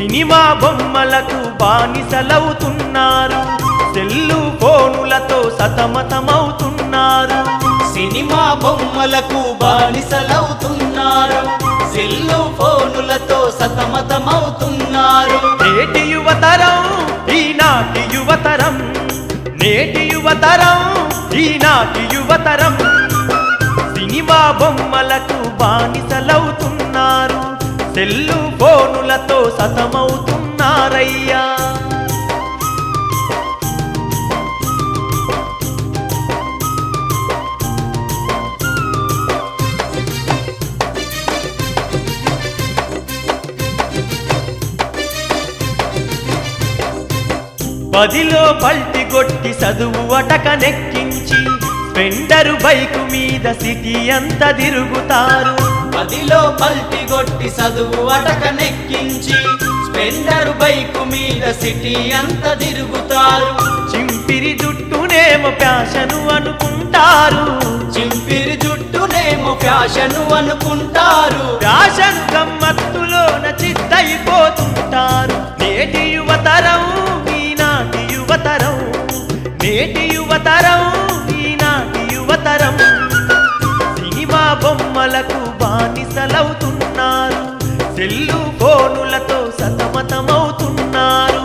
Cinema బొమ్మలకు బానిసలవుతున్నారు, cell ఫోనులతో సతమతమవుతున్నారు. Cinema బొమ్మలకు బానిసలవుతున్నారు, cell ఫోనులతో సతమతమవుతున్నారు. నేటి యువతరం ఈనాటి యువతరం, నేటి యువతరం ఈనాటి యువతరం సినిమా బొమ్మలకు బానిసలవుతున్నారు, సెల్లు ఫోనులతో సతమవుతున్నారయ్యా. పదిలో పల్టి కొట్టి చదువు అటకనెక్కించి స్పెండరు బైకు మీద సిటీ అంతా తిరుగుతారు. పదిలో పల్టి కొట్టి చదువు అటకనెక్కించి స్పెండరు బైకు మీద సిటీ అంతా తిరుగుతారు. చింపిరి జుట్టునేమో ఫ్యాషను అనుకుంటారు, చింపిరి జుట్టునేమో ఫ్యాషను అనుకుంటారు. ఫ్యాషన్ గమ్మత్తులోన చిత్తయిపోతుంటారు. నేటి యువతరం ఈనాటి యువతరం, నేటి యువతరం ఈనాటి యువతరం సినిమా బొమ్మలకు బానిసలవుతున్నారు, సెల్లు ఫోనులతో సతమతమవుతున్నారు.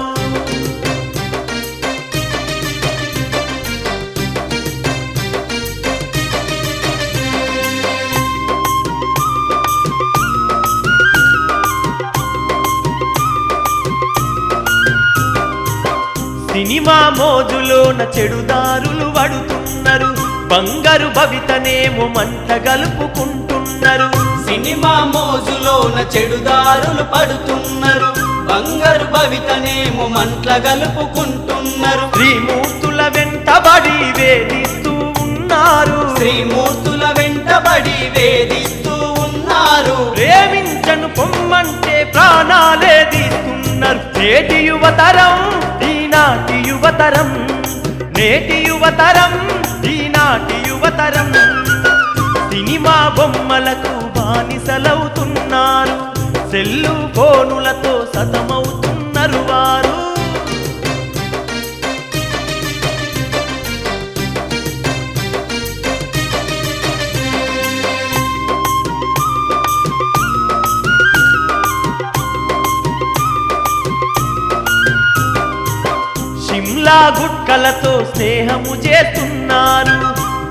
సినిమా మోజులోన చెడుదారులు వడుతున్నారు, బంగారు భవితనేమో మంట గలుపుకుంటున్నారు. సినిమా మోజులోన చెడుదారులు పడుతున్నారు, బంగారు భవితనేమో మంట్ల గలుపుకుంటున్నారు. శ్రీమూర్తుల వెంటబడి వేధిస్తూ ఉన్నారు, శ్రీమూర్తుల వెంటబడి వేధిస్తూ ఉన్నారు. ప్రేమించను పొమ్మంటే ప్రాణాలే తీస్తున్నారు. నేటి యువతరం ఈనాటి యువతరం, నేటి యువతరం ఈనాటి యువతరం సినిమా బొమ్మలకు బానిసలవుతున్నారు, సెల్లు ఫోనులతో సతమవుతున్నారు వారు. షిమ్లా గుట్కలతో స్నేహము చేస్తున్నారు,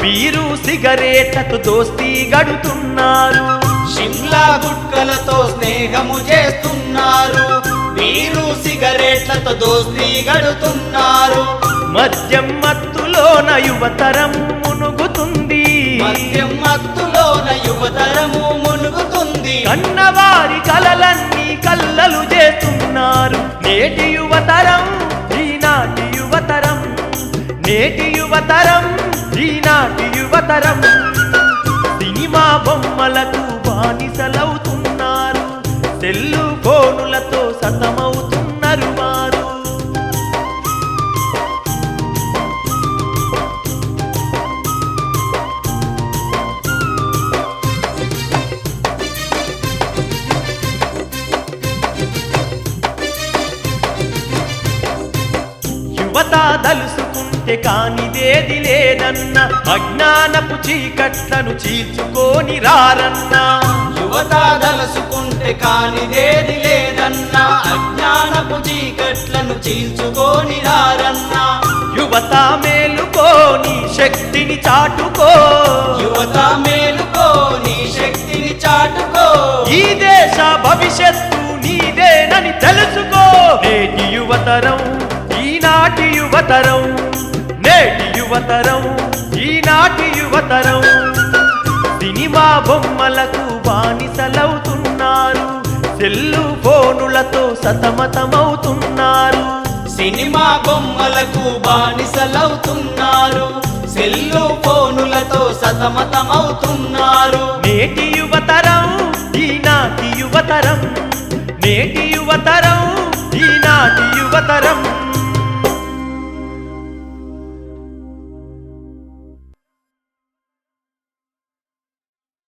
బీరు సిగరేట్లతో దోస్తీ గడుతున్నారు. షిమ్లా గుట్కలతో స్నేహము చేస్తున్నారు, బీరు సిగరెట్లతో దోస్తీ గడుతున్నారు. మద్యం మత్తులోన యువతరం మునుగుతుంది, మద్యం మత్తులోన యువతరము మునుగుతుంది. కన్నవారి కలలన్నీ కల్లలు చేస్తున్నారు. నేటి యువతరం ఈనాటి యువతరం, నేటి యువతరం ఈనాటి యువతరం సినిమా బొమ్మలకు బానిసలవుతున్నారు, సెల్లు ఫోనులతో సతమవుతున్నారు వారు. యువత దలుసుకుంటే కానిదేది లేదన్న, అజ్ఞానపు చీకట్లను చీల్చుకొని రారన్నా. యువత దలుసుకుంటే కానిదేది లేదన్నా, అజ్ఞానపు చీకట్లను చీల్చుకొని రారన్నా. యువత మేలుకో నీ శక్తిని చాటుకో, యువత మేలుకో నీ శక్తిని చాటుకో. ఈ దేశ భవిష్యత్తు నీదేనని తెలుసుకో. నేటి యువతరం ఈనాటి యువతరం, నేటి యువతరం ఈనాటి యువతరం సినిమా బొమ్మలకు బానిసలవుతున్నారు, సెల్లు ఫోనులతో సతమతమవుతున్నారు. సినిమా బొమ్మలకు బానిసలవుతున్నారు, సెల్లు ఫోనులతో సతమతమవుతున్నారు. నేటి యువతరం ఈనాటి యువతరం, నేటి యువతరం